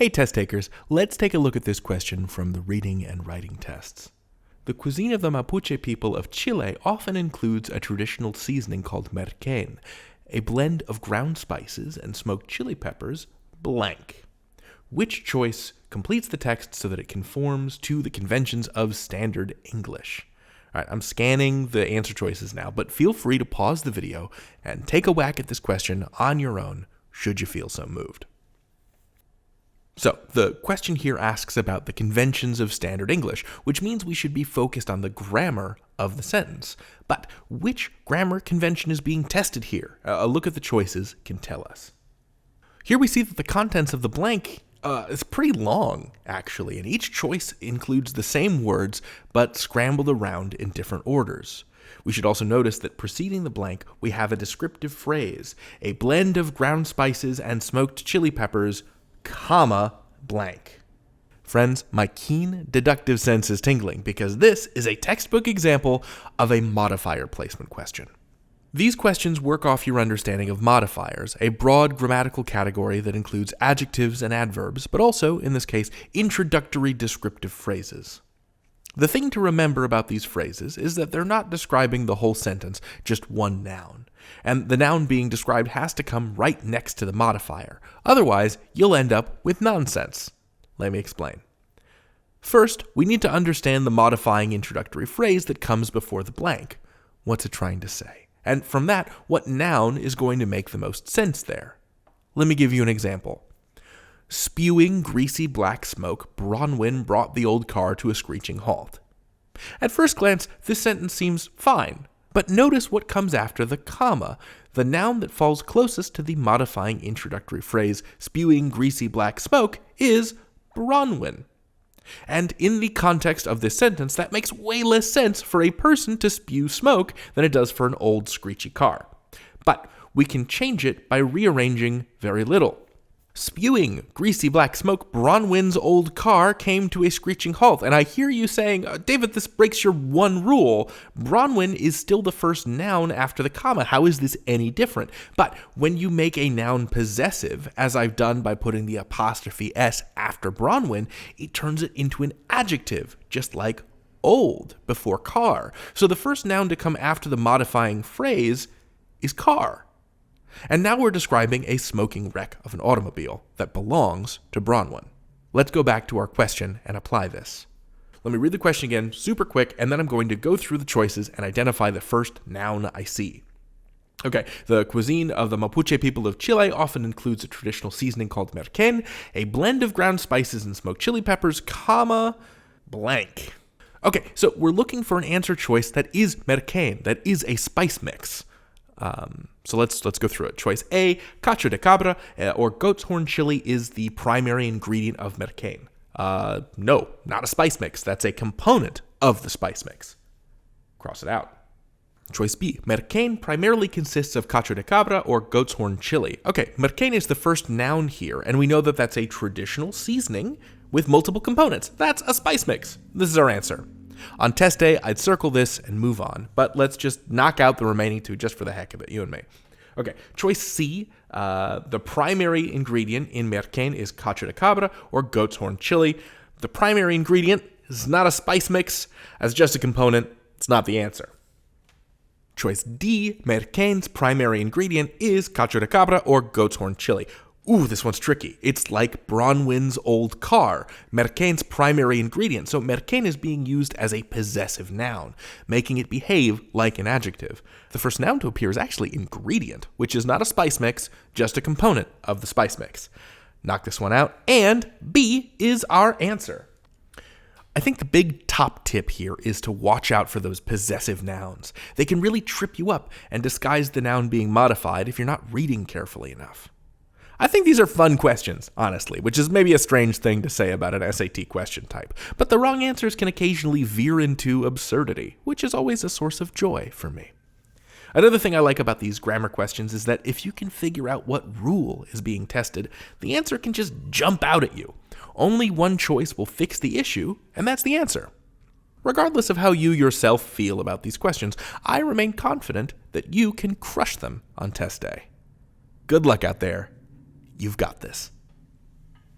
Hey test takers, let's take a look at this question from the reading and writing tests. The cuisine of the Mapuche people of Chile often includes a traditional seasoning called merquén, a blend of ground spices and smoked chili peppers, blank. Which choice completes the text so that it conforms to the conventions of standard English? All right, I'm scanning the answer choices now, but feel free to pause the video and take a whack at this question on your own, should you feel so moved. So, the question here asks about the conventions of standard English, which means we should be focused on the grammar of the sentence. But which grammar convention is being tested here? A look at the choices can tell us. Here we see that the contents of the blank is pretty long, actually, and each choice includes the same words, but scrambled around in different orders. We should also notice that preceding the blank, we have a descriptive phrase, a blend of ground spices and smoked chili peppers, comma, blank. Friends, my keen deductive sense is tingling because this is a textbook example of a modifier placement question. These questions work off your understanding of modifiers, a broad grammatical category that includes adjectives and adverbs, but also, in this case, introductory descriptive phrases. The thing to remember about these phrases is that they're not describing the whole sentence, just one noun. And the noun being described has to come right next to the modifier. Otherwise, you'll end up with nonsense. Let me explain. First, we need to understand the modifying introductory phrase that comes before the blank. What's it trying to say? And from that, what noun is going to make the most sense there? Let me give you an example. Spewing greasy black smoke, Bronwyn brought the old car to a screeching halt. At first glance, this sentence seems fine, but notice what comes after the comma, the noun that falls closest to the modifying introductory phrase, spewing greasy black smoke, is Bronwyn. And in the context of this sentence, that makes way less sense for a person to spew smoke than it does for an old screechy car. But we can change it by rearranging very little. Spewing greasy black smoke, Bronwyn's old car came to a screeching halt. And I hear you saying, David, this breaks your one rule. Bronwyn is still the first noun after the comma. How is this any different? But when you make a noun possessive, as I've done by putting the apostrophe S after Bronwyn, it turns it into an adjective, just like old before car. So the first noun to come after the modifying phrase is car. And now we're describing a smoking wreck of an automobile that belongs to Bronwyn. Let's go back to our question and apply this. Let me read the question again super quick, and then I'm going to go through the choices and identify the first noun I see. Okay, the cuisine of the Mapuche people of Chile often includes a traditional seasoning called merquén, a blend of ground spices and smoked chili peppers, comma, blank. Okay, so we're looking for an answer choice that is merquén, that is a spice mix. So let's go through it. Choice A, cacho de cabra, or goat's horn chili is the primary ingredient of merquén. No, not a spice mix. That's a component of the spice mix. Cross it out. Choice B, merquén primarily consists of cacho de cabra or goat's horn chili. Okay, merquén is the first noun here, and we know that that's a traditional seasoning with multiple components. That's a spice mix. This is our answer. On test day, I'd circle this and move on, but let's just knock out the remaining two just for the heck of it, you and me. Okay, choice C, the primary ingredient in merquén is cacho de cabra or goat's horn chili. The primary ingredient is not a spice mix, as just a component. It's not the answer. Choice D, merquén's primary ingredient is cacho de cabra or goat's horn chili. Ooh, this one's tricky. It's like Bronwyn's old car, merquén's primary ingredient. So merquén is being used as a possessive noun, making it behave like an adjective. The first noun to appear is actually ingredient, which is not a spice mix, just a component of the spice mix. Knock this one out, and B is our answer. I think the big top tip here is to watch out for those possessive nouns. They can really trip you up and disguise the noun being modified if you're not reading carefully enough. I think these are fun questions, honestly, which is maybe a strange thing to say about an SAT question type. But the wrong answers can occasionally veer into absurdity, which is always a source of joy for me. Another thing I like about these grammar questions is that if you can figure out what rule is being tested, the answer can just jump out at you. Only one choice will fix the issue, and that's the answer. Regardless of how you yourself feel about these questions, I remain confident that you can crush them on test day. Good luck out there. You've got this.